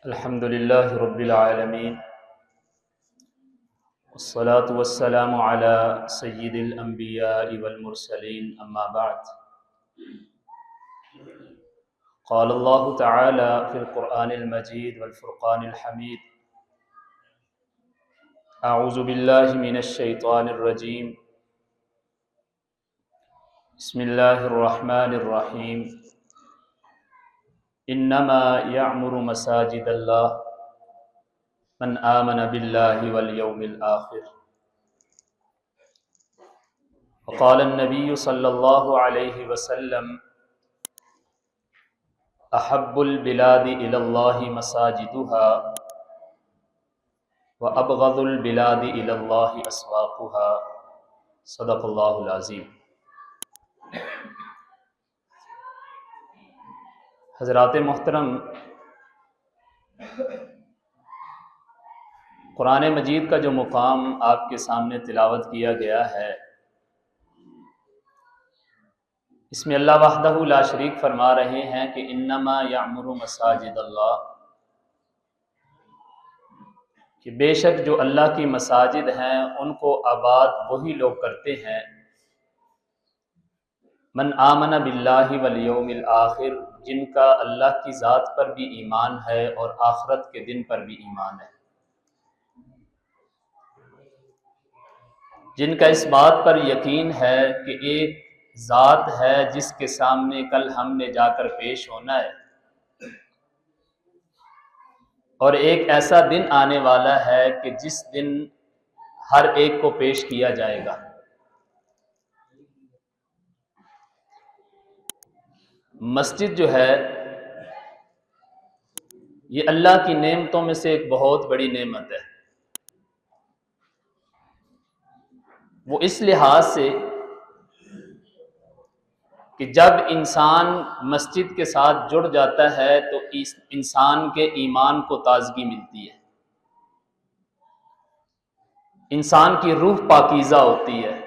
الحمد لله رب العالمين، والصلاة والسلام على سيد الأنبياء والمرسلين، أما بعد. قال الله تعالى في القرآن المجيد والفرقان الحميد: أعوذ بالله من الشيطان الرجيم، بسم الله الرحمن الرحيم. إنما يعمر مساجد الله من آمن بالله واليوم الآخر. وقال النبي صلى الله عليه وسلم: احب البلاد الى اللہ مساجدها وابغض البلاد الى اللہ اسواقها. صدق اللہ العظیم. حضرات محترم، قرآن مجید کا جو مقام آپ کے سامنے تلاوت کیا گیا ہے، اس میں اللہ وحدہ لا شریک فرما رہے ہیں کہ انما یعمر مساجد اللہ، کہ بے شک جو اللہ کی مساجد ہیں ان کو آباد وہی لوگ کرتے ہیں من آمن باللہ والیوم الآخر، جن کا اللہ کی ذات پر بھی ایمان ہے اور آخرت کے دن پر بھی ایمان ہے، جن کا اس بات پر یقین ہے کہ ایک ذات ہے جس کے سامنے کل ہم نے جا کر پیش ہونا ہے، اور ایک ایسا دن آنے والا ہے کہ جس دن ہر ایک کو پیش کیا جائے گا۔ مسجد جو ہے یہ اللہ کی نعمتوں میں سے ایک بہت بڑی نعمت ہے۔ وہ اس لحاظ سے کہ جب انسان مسجد کے ساتھ جڑ جاتا ہے تو اس انسان کے ایمان کو تازگی ملتی ہے، انسان کی روح پاکیزہ ہوتی ہے،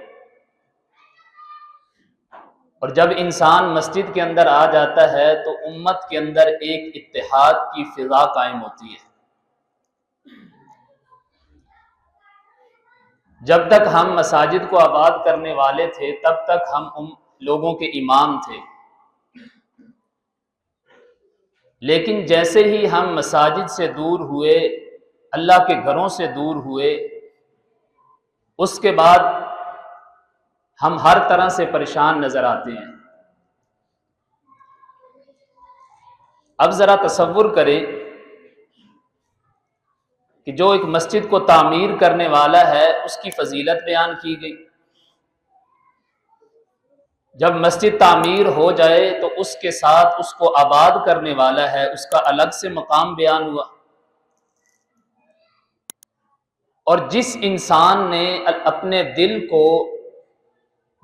اور جب انسان مسجد کے اندر آ جاتا ہے تو امت کے اندر ایک اتحاد کی فضا قائم ہوتی ہے۔ جب تک ہم مساجد کو آباد کرنے والے تھے تب تک ہم لوگوں کے امام تھے، لیکن جیسے ہی ہم مساجد سے دور ہوئے، اللہ کے گھروں سے دور ہوئے، اس کے بعد ہم ہر طرح سے پریشان نظر آتے ہیں۔ اب ذرا تصور کریں کہ جو ایک مسجد کو تعمیر کرنے والا ہے اس کی فضیلت بیان کی گئی، جب مسجد تعمیر ہو جائے تو اس کے ساتھ اس کو آباد کرنے والا ہے اس کا الگ سے مقام بیان ہوا، اور جس انسان نے اپنے دل کو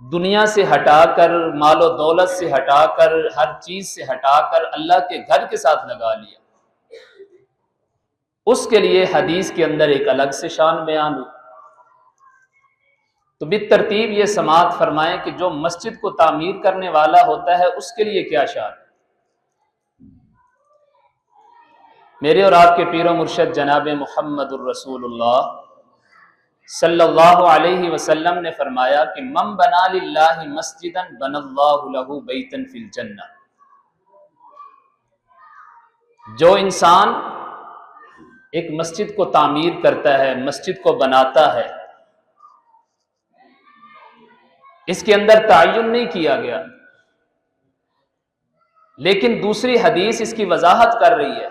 دنیا سے ہٹا کر، مال و دولت سے ہٹا کر، ہر چیز سے ہٹا کر اللہ کے گھر کے ساتھ لگا لیا، اس کے لیے حدیث کے اندر ایک الگ سے شان بیان ہوئی۔ تو بالترتیب یہ سماعت فرمائیں کہ جو مسجد کو تعمیر کرنے والا ہوتا ہے اس کے لیے کیا شان ہے۔ میرے اور آپ کے پیر و مرشد جناب محمد الرسول اللہ صلی اللہ علیہ وسلم نے فرمایا کہ من بنا للہ مسجدا بنى اللہ لہ بیتا فی الجنہ، جو انسان ایک مسجد کو تعمیر کرتا ہے، مسجد کو بناتا ہے، اس کے اندر تعین نہیں کیا گیا، لیکن دوسری حدیث اس کی وضاحت کر رہی ہے،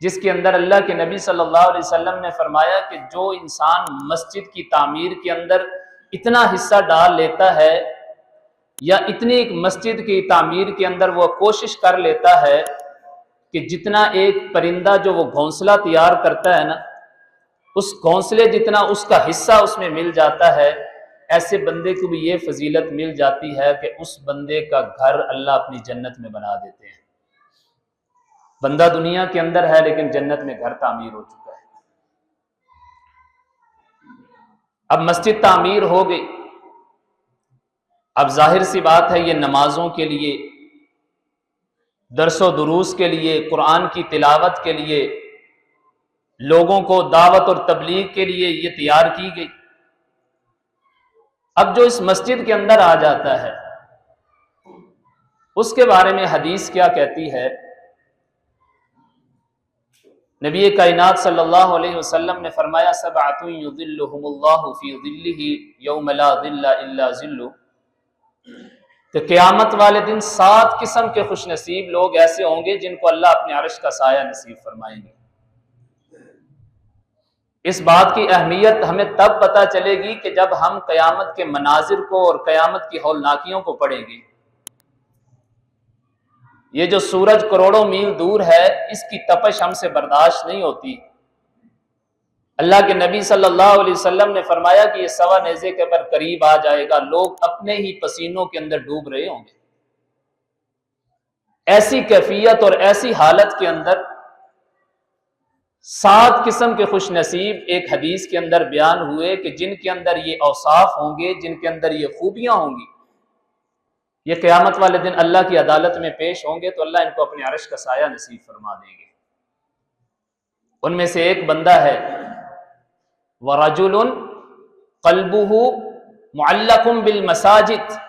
جس کے اندر اللہ کے نبی صلی اللہ علیہ وسلم نے فرمایا کہ جو انسان مسجد کی تعمیر کے اندر اتنا حصہ ڈال لیتا ہے، یا اتنی ایک مسجد کی تعمیر کے اندر وہ کوشش کر لیتا ہے کہ جتنا ایک پرندہ جو وہ گھونسلہ تیار کرتا ہے نا، اس گھونسلے جتنا اس کا حصہ اس میں مل جاتا ہے، ایسے بندے کو بھی یہ فضیلت مل جاتی ہے کہ اس بندے کا گھر اللہ اپنی جنت میں بنا دیتے ہیں۔ بندہ دنیا کے اندر ہے لیکن جنت میں گھر تعمیر ہو چکا ہے۔ اب مسجد تعمیر ہو گئی، اب ظاہر سی بات ہے یہ نمازوں کے لیے درس و دروس کے لیے، قرآن کی تلاوت کے لیے، لوگوں کو دعوت اور تبلیغ کے لیے یہ تیار کی گئی۔ اب جو اس مسجد کے اندر آ جاتا ہے اس کے بارے میں حدیث کیا کہتی ہے؟ نبی کائنات صلی اللہ علیہ وسلم نے فرمایا سبعۃ یظلھم اللہ فی ظلہ یوم لا ظل الا ظلہ، کہ قیامت والے دن 7 قسم کے خوش نصیب لوگ ایسے ہوں گے جن کو اللہ اپنے عرش کا سایہ نصیب فرمائیں گے۔ اس بات کی اہمیت ہمیں تب پتہ چلے گی کہ جب ہم قیامت کے مناظر کو اور قیامت کی ہولناکیوں کو پڑھیں گے۔ یہ جو سورج کروڑوں میل دور ہے، اس کی تپش ہم سے برداشت نہیں ہوتی۔ اللہ کے نبی صلی اللہ علیہ وسلم نے فرمایا کہ یہ سوا نیزے کے پر قریب آ جائے گا، لوگ اپنے ہی پسینوں کے اندر ڈوب رہے ہوں گے۔ ایسی کیفیت اور ایسی حالت کے اندر 7 قسم کے خوش نصیب ایک حدیث کے اندر بیان ہوئے کہ جن کے اندر یہ اوصاف ہوں گے، جن کے اندر یہ خوبیاں ہوں گی، یہ قیامت والے دن اللہ کی عدالت میں پیش ہوں گے تو اللہ ان کو اپنے عرش کا سایہ نصیب فرما دیں گے۔ ان میں سے ایک بندہ ہے وَرَجُلٌ قَلْبُهُ مُعَلَّقٌ بِالْمَسَاجِدِ،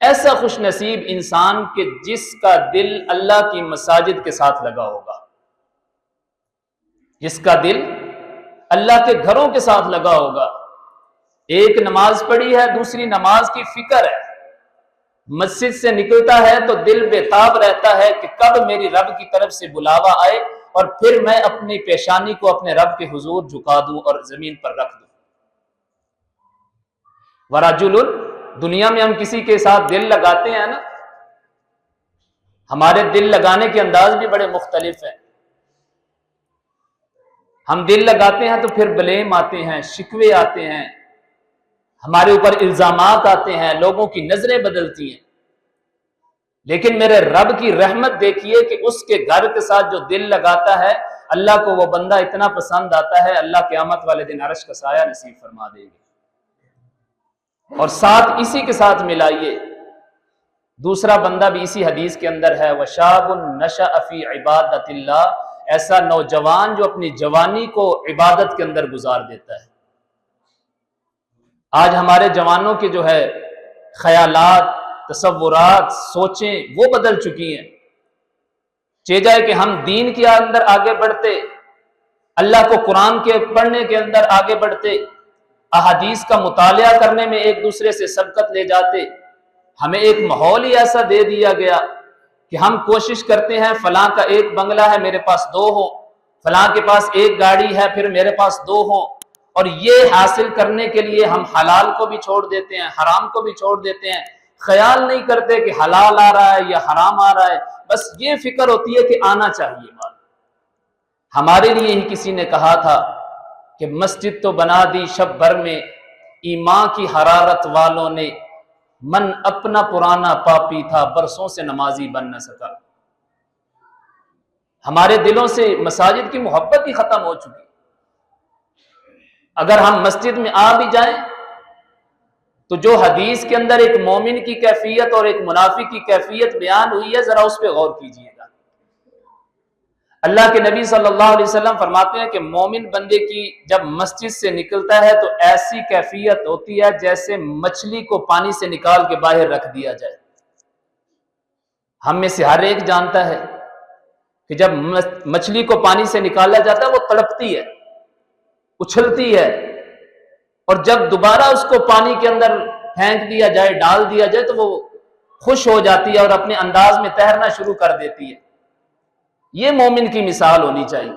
ایسا خوش نصیب انسان کہ جس کا دل اللہ کی مساجد کے ساتھ لگا ہوگا، جس کا دل اللہ کے گھروں کے ساتھ لگا ہوگا۔ ایک نماز پڑھی ہے، دوسری نماز کی فکر ہے، مسجد سے نکلتا ہے تو دل بےتاب رہتا ہے کہ کب میری رب کی طرف سے بلاوا آئے اور پھر میں اپنی پیشانی کو اپنے رب کے حضور جھکا دوں اور زمین پر رکھ دوں۔ ورجل، دنیا میں ہم کسی کے ساتھ دل لگاتے ہیں نا، ہمارے دل لگانے کے انداز بھی بڑے مختلف ہیں۔ ہم دل لگاتے ہیں تو پھر بلیم آتے ہیں، شکوے آتے ہیں، ہمارے اوپر الزامات آتے ہیں، لوگوں کی نظریں بدلتی ہیں۔ لیکن میرے رب کی رحمت دیکھیے کہ اس کے گھر کے ساتھ جو دل لگاتا ہے، اللہ کو وہ بندہ اتنا پسند آتا ہے، اللہ قیامت والے دن عرش کا سایہ نصیب فرما دے گی۔ اور ساتھ اسی کے ساتھ ملائیے دوسرا بندہ بھی اسی حدیث کے اندر ہے، وَشَابٌ نَشَأَ فِي عِبَادَةِ اللَّهِ، ایسا نوجوان جو اپنی جوانی کو عبادت کے اندر گزار دیتا ہے۔ آج ہمارے جوانوں کے جو ہے خیالات، تصورات، سوچیں وہ بدل چکی ہیں۔ چاہے جائے کہ ہم دین کے اندر آگے بڑھتے، اللہ کو قرآن کے پڑھنے کے اندر آگے بڑھتے، احادیث کا مطالعہ کرنے میں ایک دوسرے سے سبقت لے جاتے، ہمیں ایک ماحول ہی ایسا دے دیا گیا کہ ہم کوشش کرتے ہیں فلاں کا ایک بنگلہ ہے میرے پاس 2 ہو، فلاں کے پاس ایک گاڑی ہے پھر میرے پاس 2 ہوں، اور یہ حاصل کرنے کے لیے ہم حلال کو بھی چھوڑ دیتے ہیں، حرام کو بھی چھوڑ دیتے ہیں، خیال نہیں کرتے کہ حلال آ رہا ہے یا حرام آ رہا ہے، بس یہ فکر ہوتی ہے کہ آنا چاہیے مال۔ ہمارے لیے ہی کسی نے کہا تھا کہ مسجد تو بنا دی شب بھر میں، ایمان کی حرارت والوں نے، من اپنا پرانا پاپی تھا برسوں سے نمازی بن نہ سکا۔ ہمارے دلوں سے مساجد کی محبت ہی ختم ہو چکی۔ اگر ہم مسجد میں آ بھی جائیں تو جو حدیث کے اندر ایک مومن کی کیفیت اور ایک منافق کی کیفیت بیان ہوئی ہے، ذرا اس پہ غور کیجیے گا۔ اللہ کے نبی صلی اللہ علیہ وسلم فرماتے ہیں کہ مومن بندے کی جب مسجد سے نکلتا ہے تو ایسی کیفیت ہوتی ہے جیسے مچھلی کو پانی سے نکال کے باہر رکھ دیا جائے۔ ہم میں سے ہر ایک جانتا ہے کہ جب مچھلی کو پانی سے نکالا جاتا ہے وہ تڑپتی ہے، اچھلتی ہے، اور جب دوبارہ اس کو پانی کے اندر پھینک دیا جائے، ڈال دیا جائے تو وہ خوش ہو جاتی ہے اور اپنے انداز میں تیرنا شروع کر دیتی ہے۔ یہ مومن کی مثال ہونی چاہیے۔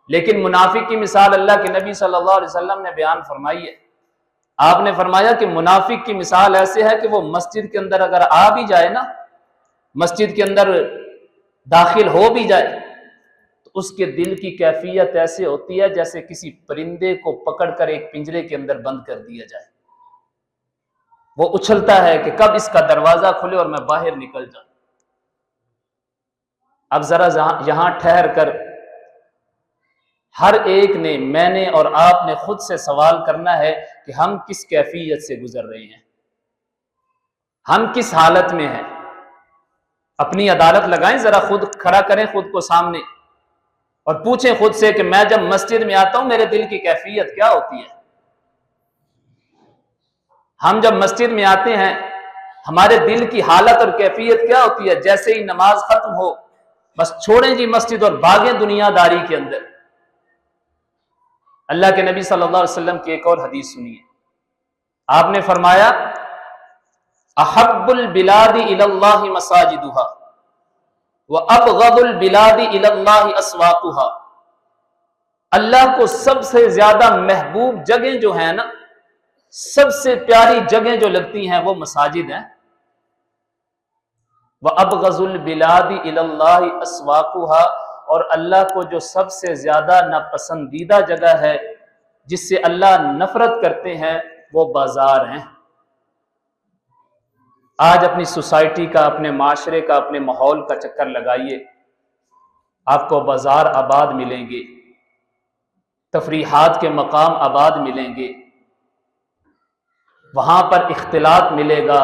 لیکن منافق کی مثال اللہ کے نبی صلی اللہ علیہ وسلم نے بیان فرمائی ہے۔ آپ نے فرمایا کہ منافق کی مثال ایسے ہے کہ وہ مسجد کے اندر اگر آ بھی جائے نا، مسجد کے اندر داخل ہو بھی جائے تو اس کے دل کی کیفیت ایسے ہوتی ہے جیسے کسی پرندے کو پکڑ کر ایک پنجرے کے اندر بند کر دیا جائے۔ وہ اچھلتا ہے کہ کب اس کا دروازہ کھلے اور میں باہر نکل جاؤں۔ اب ذرا یہاں ٹھہر کر ہر ایک نے، میں نے اور آپ نے خود سے سوال کرنا ہے کہ ہم کس کیفیت سے گزر رہے ہیں، ہم کس حالت میں ہیں۔ اپنی عدالت لگائیں، ذرا خود کھڑا کریں خود کو سامنے اور پوچھیں خود سے کہ میں جب مسجد میں آتا ہوں میرے دل کی کیفیت کیا ہوتی ہے۔ ہم جب مسجد میں آتے ہیں ہمارے دل کی حالت اور کیفیت کیا ہوتی ہے؟ جیسے ہی نماز ختم ہو بس چھوڑیں جی مسجد اور بھاگیں دنیا داری کے اندر۔ اللہ کے نبی صلی اللہ علیہ وسلم کی ایک اور حدیث سنیے، آپ نے فرمایا احب البلاد الی اللہ مساجدها وابغض البلاد الی اللہ اسواقها، اللہ کو سب سے زیادہ محبوب جگہیں جو ہیں نا، سب سے پیاری جگہیں جو لگتی ہیں وہ مساجد ہیں۔ وابغض البلاد الی اللہ اسواقها، اور اللہ کو جو سب سے زیادہ ناپسندیدہ جگہ ہے جس سے اللہ نفرت کرتے ہیں وہ بازار ہیں۔ آج اپنی سوسائٹی کا، اپنے معاشرے کا، اپنے ماحول کا چکر لگائیے، آپ کو بازار آباد ملیں گے، تفریحات کے مقام آباد ملیں گے، وہاں پر اختلاط ملے گا،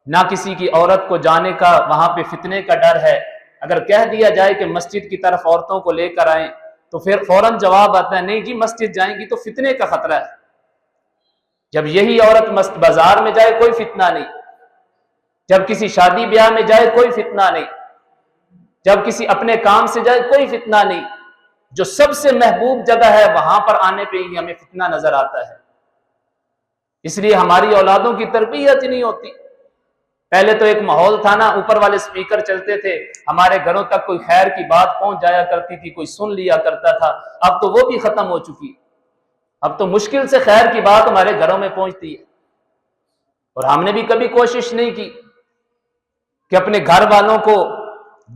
نہ کسی کی عورت کو جانے کا وہاں پہ فتنے کا ڈر ہے۔ اگر کہہ دیا جائے کہ مسجد کی طرف عورتوں کو لے کر آئیں تو پھر فوراً جواب آتا ہے نہیں جی مسجد جائیں گی تو فتنے کا خطرہ ہے۔ جب یہی عورت بازار میں جائے کوئی فتنہ نہیں، جب کسی شادی بیاہ میں جائے کوئی فتنہ نہیں، جب کسی اپنے کام سے جائے کوئی فتنہ نہیں، جو سب سے محبوب جگہ ہے وہاں پر آنے پہ ہی ہمیں فتنہ نظر آتا ہے۔ اس لیے ہماری اولادوں کی تربیت ہی نہیں ہوتی۔ پہلے تو ایک ماحول تھا نا، اوپر والے سپیکر چلتے تھے، ہمارے گھروں تک کوئی خیر کی بات پہنچ جایا کرتی تھی، کوئی سن لیا کرتا تھا۔ اب تو وہ بھی ختم ہو چکی، اب تو مشکل سے خیر کی بات ہمارے گھروں میں پہنچتی ہے، اور ہم نے بھی کبھی کوشش نہیں کی کہ اپنے گھر والوں کو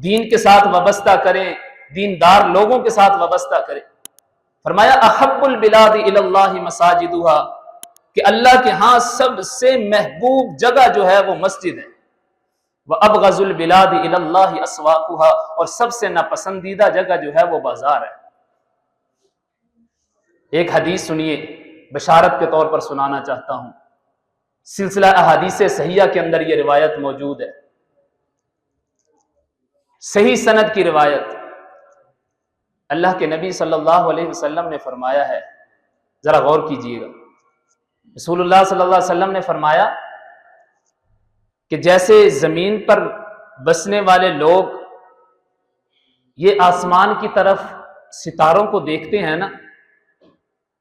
دین کے ساتھ وابستہ کریں، دیندار لوگوں کے ساتھ وابستہ کریں۔ فرمایا احب البلاد الی اللہ مساجدها، کہ اللہ کے ہاں سب سے محبوب جگہ جو ہے وہ مسجد ہے۔ وابغض البلاد الی اللہ اسواقها، اور سب سے ناپسندیدہ جگہ جو ہے وہ بازار ہے۔ ایک حدیث سنیے، بشارت کے طور پر سنانا چاہتا ہوں، سلسلہ احادیث صحیحہ کے اندر یہ روایت موجود ہے، صحیح سند کی روایت۔ اللہ کے نبی صلی اللہ علیہ وسلم نے فرمایا ہے، ذرا غور کیجئے گا، رسول اللہ صلی اللہ علیہ وسلم نے فرمایا کہ جیسے زمین پر بسنے والے لوگ یہ آسمان کی طرف ستاروں کو دیکھتے ہیں نا،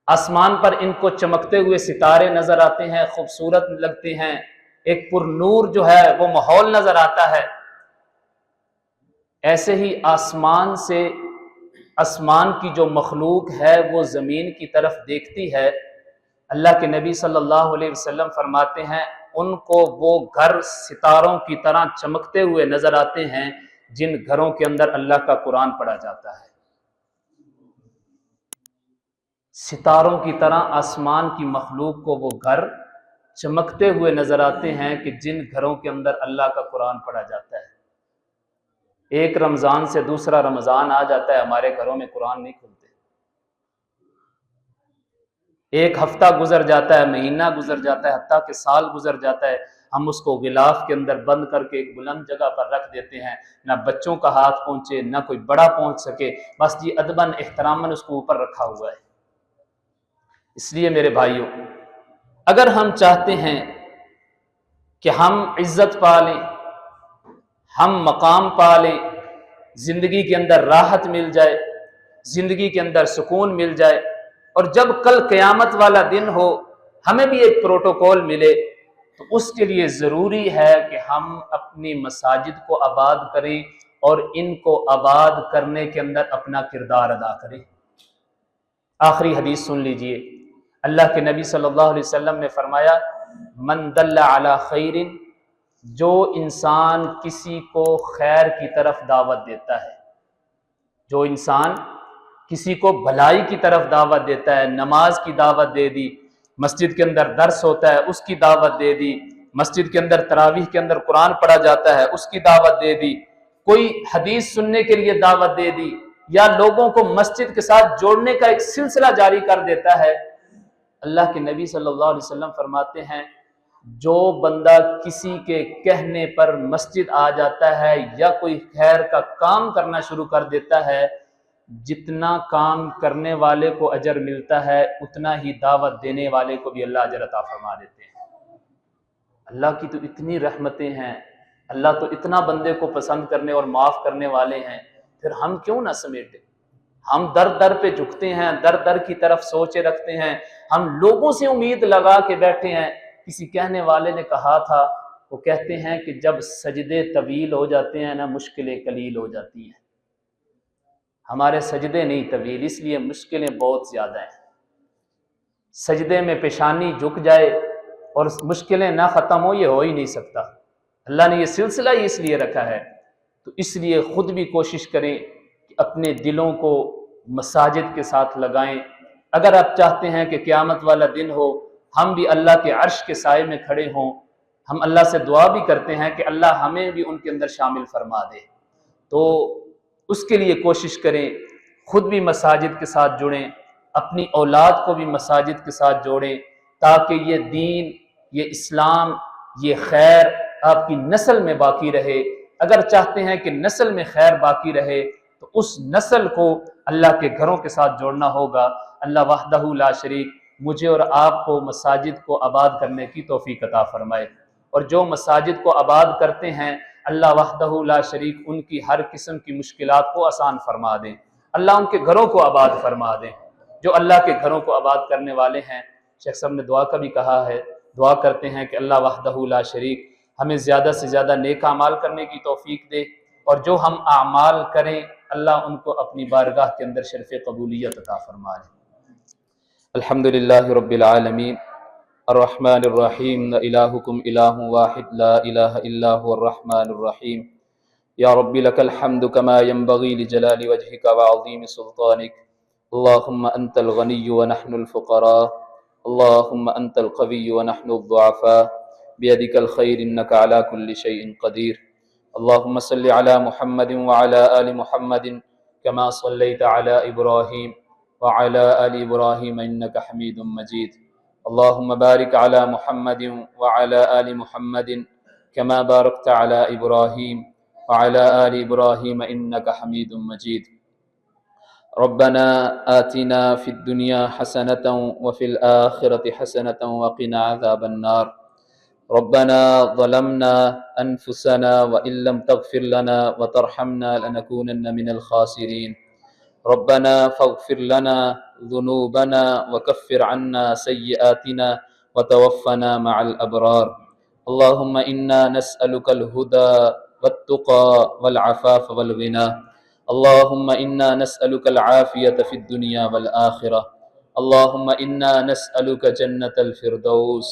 آسمان پر ان کو چمکتے ہوئے ستارے نظر آتے ہیں، خوبصورت لگتے ہیں، ایک پر نور جو ہے وہ ماحول نظر آتا ہے، ایسے ہی آسمان سے آسمان کی جو مخلوق ہے وہ زمین کی طرف دیکھتی ہے۔ اللہ کے نبی صلی اللہ علیہ وسلم فرماتے ہیں ان کو وہ گھر ستاروں کی طرح چمکتے ہوئے نظر آتے ہیں جن گھروں کے اندر اللہ کا قرآن پڑھا جاتا ہے۔ ستاروں کی طرح آسمان کی مخلوق کو وہ گھر چمکتے ہوئے نظر آتے ہیں کہ جن گھروں کے اندر اللہ کا قرآن پڑھا جاتا ہے۔ ایک رمضان سے دوسرا رمضان آ جاتا ہے، ہمارے گھروں میں قرآن نہیں کھلتے۔ ایک ہفتہ گزر جاتا ہے، مہینہ گزر جاتا ہے، حتیٰ کہ سال گزر جاتا ہے، ہم اس کو غلاف کے اندر بند کر کے ایک بلند جگہ پر رکھ دیتے ہیں، نہ بچوں کا ہاتھ پہنچے نہ کوئی بڑا پہنچ سکے، بس جی ادباً احتراماً اس کو اوپر رکھا ہوا ہے۔ اس لیے میرے بھائیوں، اگر ہم چاہتے ہیں کہ ہم عزت پا لیں، ہم مقام پا لیں، زندگی کے اندر راحت مل جائے، زندگی کے اندر سکون مل جائے، اور جب کل قیامت والا دن ہو ہمیں بھی ایک پروٹوکول ملے، تو اس کے لیے ضروری ہے کہ ہم اپنی مساجد کو آباد کریں اور ان کو آباد کرنے کے اندر اپنا کردار ادا کریں۔ آخری حدیث سن لیجئے، اللہ کے نبی صلی اللہ علیہ وسلم نے فرمایا من دل علی خیر، جو انسان کسی کو خیر کی طرف دعوت دیتا ہے، جو انسان کسی کو بھلائی کی طرف دعوت دیتا ہے، نماز کی دعوت دے دی، مسجد کے اندر درس ہوتا ہے اس کی دعوت دے دی، مسجد کے اندر تراویح کے اندر قرآن پڑھا جاتا ہے اس کی دعوت دے دی، کوئی حدیث سننے کے لیے دعوت دے دی، یا لوگوں کو مسجد کے ساتھ جوڑنے کا ایک سلسلہ جاری کر دیتا ہے، اللہ کے نبی صلی اللہ علیہ وسلم فرماتے ہیں جو بندہ کسی کے کہنے پر مسجد آ جاتا ہے یا کوئی خیر کا کام کرنا شروع کر دیتا ہے، جتنا کام کرنے والے کو اجر ملتا ہے اتنا ہی دعوت دینے والے کو بھی اللہ اجر عطا فرما دیتے ہیں۔ اللہ کی تو اتنی رحمتیں ہیں، اللہ تو اتنا بندے کو پسند کرنے اور معاف کرنے والے ہیں، پھر ہم کیوں نہ سمیٹیں؟ ہم در در پہ جھکتے ہیں، در در کی طرف سوچے رکھتے ہیں، ہم لوگوں سے امید لگا کے بیٹھے ہیں۔ کسی کہنے والے نے کہا تھا، وہ کہتے ہیں کہ جب سجدے طویل ہو جاتے ہیں نا، مشکلیں قلیل ہو جاتی ہیں۔ ہمارے سجدے نہیں طویل، اس لیے مشکلیں بہت زیادہ ہیں۔ سجدے میں پیشانی جھک جائے اور مشکلیں نہ ختم ہو، یہ ہو ہی نہیں سکتا۔ اللہ نے یہ سلسلہ ہی اس لیے رکھا ہے، تو اس لیے خود بھی کوشش کریں کہ اپنے دلوں کو مساجد کے ساتھ لگائیں۔ اگر آپ چاہتے ہیں کہ قیامت والا دن ہو، ہم بھی اللہ کے عرش کے سائے میں کھڑے ہوں، ہم اللہ سے دعا بھی کرتے ہیں کہ اللہ ہمیں بھی ان کے اندر شامل فرما دے، تو اس کے لیے کوشش کریں، خود بھی مساجد کے ساتھ جڑیں، اپنی اولاد کو بھی مساجد کے ساتھ جوڑیں، تاکہ یہ دین، یہ اسلام، یہ خیر آپ کی نسل میں باقی رہے۔ اگر چاہتے ہیں کہ نسل میں خیر باقی رہے تو اس نسل کو اللہ کے گھروں کے ساتھ جوڑنا ہوگا۔ اللہ وحدہ لا شریک مجھے اور آپ کو مساجد کو آباد کرنے کی توفیق عطا فرمائے، اور جو مساجد کو آباد کرتے ہیں اللہ وحدہ لا شریک ان کی ہر قسم کی مشکلات کو آسان فرما دیں، اللہ ان کے گھروں کو آباد فرما دیں۔ جو اللہ کے گھروں کو آباد کرنے والے ہیں، شیخ صاحب نے دعا کا بھی کہا ہے، دعا کرتے ہیں کہ اللہ وحدہ لا شریک ہمیں زیادہ سے زیادہ نیک اعمال کرنے کی توفیق دے، اور جو ہم اعمال کریں اللہ ان کو اپنی بارگاہ کے اندر شرف قبولیت عطا فرما دے۔ الحمدللہ رب العالمین الرحمن الرحیم، لا الہکم الہ واحد لا الہ الا هو الرحمن الرحیم، یا رب لک الحمد کما ينبغی لجلال وجہک وعظیم سلطانک، اللہم انت الغنی ونحن الفقراء، اللہم انت القوی ونحن الضعفاء، بیدک الخیر انک علی کل شیء قدیر، اللہم صل علی محمد وعلی آل محمد کما صلیت علی ابراہیم وعلی آل ابراہیم انک حمید مجید، اللہم بارک علی محمد وعلی آل محمد کما بارکت علی ابراہیم وعلی آل ابراہیم انک حمید مجید۔ ربنا آتنا فی الدنیا حسنة وفی الآخرة حسنة وقنا عذاب النار، ربنا ظلمنا انفسنا وإن لم تغفر لنا وترحمنا لنكونن من الخاسرین، ربنا فاغفر لنا ذنوبنا وكفر عنا سيئاتنا وتوفنا مع الأبرار، اللهم إنا نسألك الهدى والتقى والعفاف والغنى، اللهم إنا نسألك العافية في الدنيا والآخرة، اللهم إنا نسألك جنة الفردوس،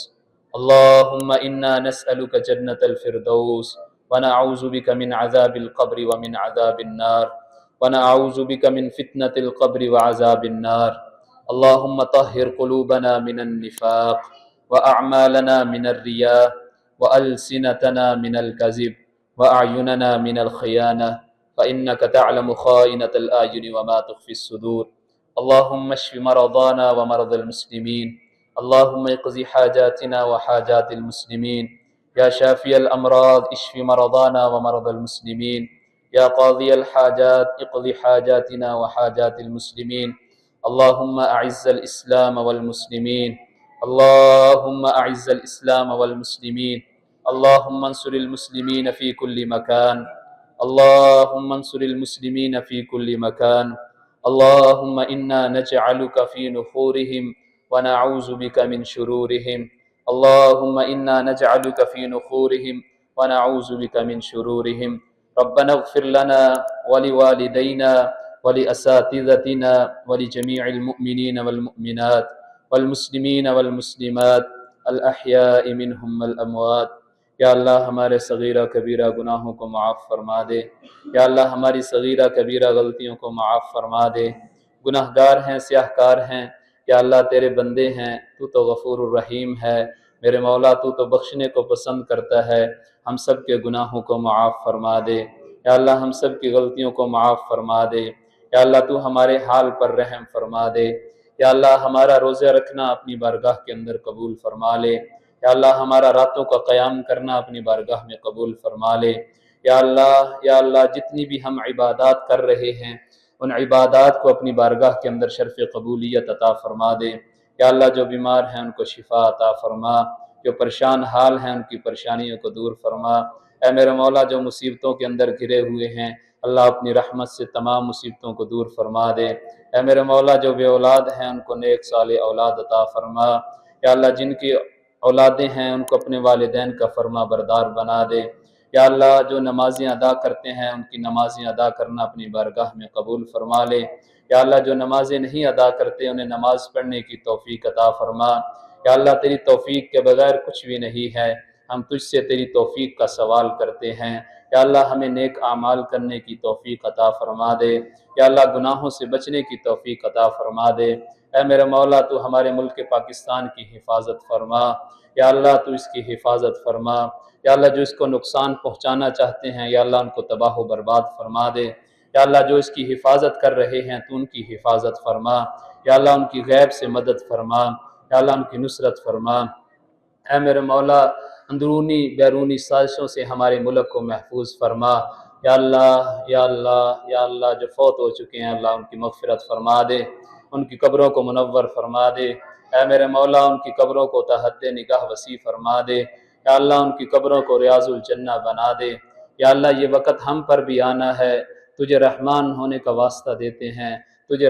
اللهم إنا نسألك جنة الفردوس، ونعوذ بك من عذاب القبر ومن عذاب النار، ونعوذ بك من فتنة القبر وعذاب النار، اللهم طهر قلوبنا من النفاق، وأعمالنا من الرياء، وألسنتنا من الكذب، وأعيننا من الخيانة، فإنك تعلم خائنة الأعين وما تخفي الصدور، اللهم اشف مرضانا ومرضى المسلمين، اللهم اقض حاجاتنا وحاجات المسلمين، يا شافي الأمراض اشف مرضانا ومرضى المسلمين، يا قاضي الحاجات اقض حاجاتنا وحاجات المسلمين، اللهم أعز الإسلام والمسلمين، اللهم أعز الإسلام والمسلمين، اللهم انصر المسلمين في كل مكان، اللهم انصر المسلمين في كل مكان، اللهم إنا نجعلك في نحورهم ونعوذ بك من شرورهم، اللهم إنا نجعلك في نحورهم ونعوذ بك من شرورهم، ربنا اغفر لنا ولوالدينا ولأساتذتنا ولجميع المؤمنين والمؤمنات والمسلمین والمسلمات الأحیاء منہم والاموات۔ یا اللہ ہمارے صغیرہ کبیرہ گناہوں کو معاف فرما دے، یا اللہ ہماری صغیرہ کبیرہ غلطیوں کو معاف فرما دے، گناہ گار ہیں، سیاہ کار ہیں، یا اللہ تیرے بندے ہیں، تو تو غفور الرحیم ہے، میرے مولا تو تو بخشنے کو پسند کرتا ہے، ہم سب کے گناہوں کو معاف فرما دے، یا اللہ ہم سب کی غلطیوں کو معاف فرما دے، یا اللہ تو ہمارے حال پر رحم فرما دے، یا اللہ ہمارا روزہ رکھنا اپنی بارگاہ کے اندر قبول فرما لے، یا اللہ ہمارا راتوں کا قیام کرنا اپنی بارگاہ میں قبول فرما لے۔ یا اللہ جتنی بھی ہم عبادات کر رہے ہیں ان عبادات کو اپنی بارگاہ کے اندر شرف قبولیت عطا فرما دے۔ یا اللہ جو بیمار ہیں ان کو شفا عطا فرما، جو پریشان حال ہیں ان کی پریشانیوں کو دور فرما۔ اے میرے مولا جو مصیبتوں کے اندر گھرے ہوئے ہیں اللہ اپنی رحمت سے تمام مصیبتوں کو دور فرما دے۔ اے میرے مولا جو بے اولاد ہیں ان کو نیک صالح اولاد عطا فرما۔ یا اللہ جن کی اولادیں ہیں ان کو اپنے والدین کا فرما بردار بنا دے۔ یا اللہ جو نمازیں ادا کرتے ہیں ان کی نمازیں ادا کرنا اپنی بارگاہ میں قبول فرما لے۔ یا اللہ جو نمازیں نہیں ادا کرتے انہیں نماز پڑھنے کی توفیق عطا فرما۔ یا اللہ تیری توفیق کے بغیر کچھ بھی نہیں ہے، ہم تجھ سے تیری توفیق کا سوال کرتے ہیں۔ یا اللہ ہمیں نیک اعمال کرنے کی توفیق عطا فرما دے۔ یا اللہ گناہوں سے بچنے کی توفیق عطا فرما دے۔ اے میرے مولا تو ہمارے ملک پاکستان کی حفاظت فرما۔ یا اللہ تو اس کی حفاظت فرما۔ یا اللہ جو اس کو نقصان پہنچانا چاہتے ہیں یا اللہ ان کو تباہ و برباد فرما دے۔ یا اللہ جو اس کی حفاظت کر رہے ہیں تو ان کی حفاظت فرما۔ یا اللہ ان کی غیب سے مدد فرما۔ یا اللہ ان کی نصرت فرما۔ اے میرے مولا اندرونی بیرونی سازشوں سے ہمارے ملک کو محفوظ فرما۔ یا اللہ جو فوت ہو چکے ہیں اللہ ان کی مغفرت فرما دے، ان کی قبروں کو منور فرما دے۔ اے میرے مولا ان کی قبروں کو تحت نگاہ وسیع فرما دے۔ یا اللہ ان کی قبروں کو ریاض الجنہ بنا دے۔ یا اللہ یہ وقت ہم پر بھی آنا ہے، تجھے رحمان ہونے کا واسطہ دیتے ہیں، تجھے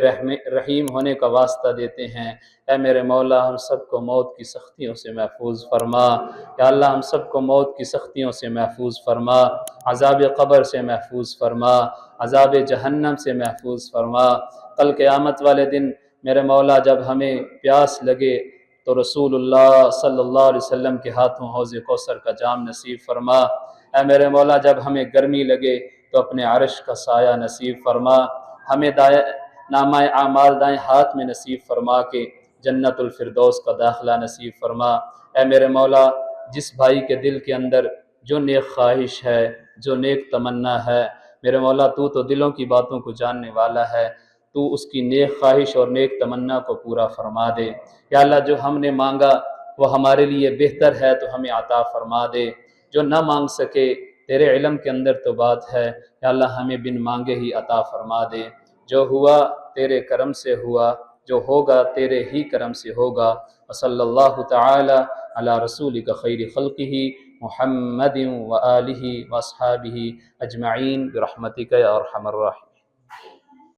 رحیم ہونے کا واسطہ دیتے ہیں۔ اے میرے مولا ہم سب کو موت کی سختیوں سے محفوظ فرما۔ یا اللہ ہم سب کو موت کی سختیوں سے محفوظ فرما، عذاب قبر سے محفوظ فرما، عذاب جہنم سے محفوظ فرما۔ کل قیامت والے دن میرے مولا جب ہمیں پیاس لگے تو رسول اللہ صلی اللہ علیہ وسلم کے ہاتھوں حوض کوثر کا جام نصیب فرما۔ اے میرے مولا جب ہمیں گرمی لگے تو اپنے عرش کا سایہ نصیب فرما۔ ہمیں نامہ اعمال دائیں ہاتھ میں نصیب فرما کے جنت الفردوس کا داخلہ نصیب فرما۔ اے میرے مولا جس بھائی کے دل کے اندر جو نیک خواہش ہے، جو نیک تمنا ہے، میرے مولا تو دلوں کی باتوں کو جاننے والا ہے، تو اس کی نیک خواہش اور نیک تمنا کو پورا فرما دے۔ یا اللہ جو ہم نے مانگا وہ ہمارے لیے بہتر ہے تو ہمیں عطا فرما دے، جو نہ مانگ سکے تیرے علم کے اندر تو بات ہے، یا اللہ ہمیں بن مانگے ہی عطا فرما دے۔ جو ہوا تیرے کرم سے ہوا، جو ہوگا تیرے ہی کرم سے ہوگا۔ وصلی اللہ تعالی علی رسولک خیر خلقہ محمد وآلہ واصحابہ اجمعین برحمتک یا ارحم الراحمین۔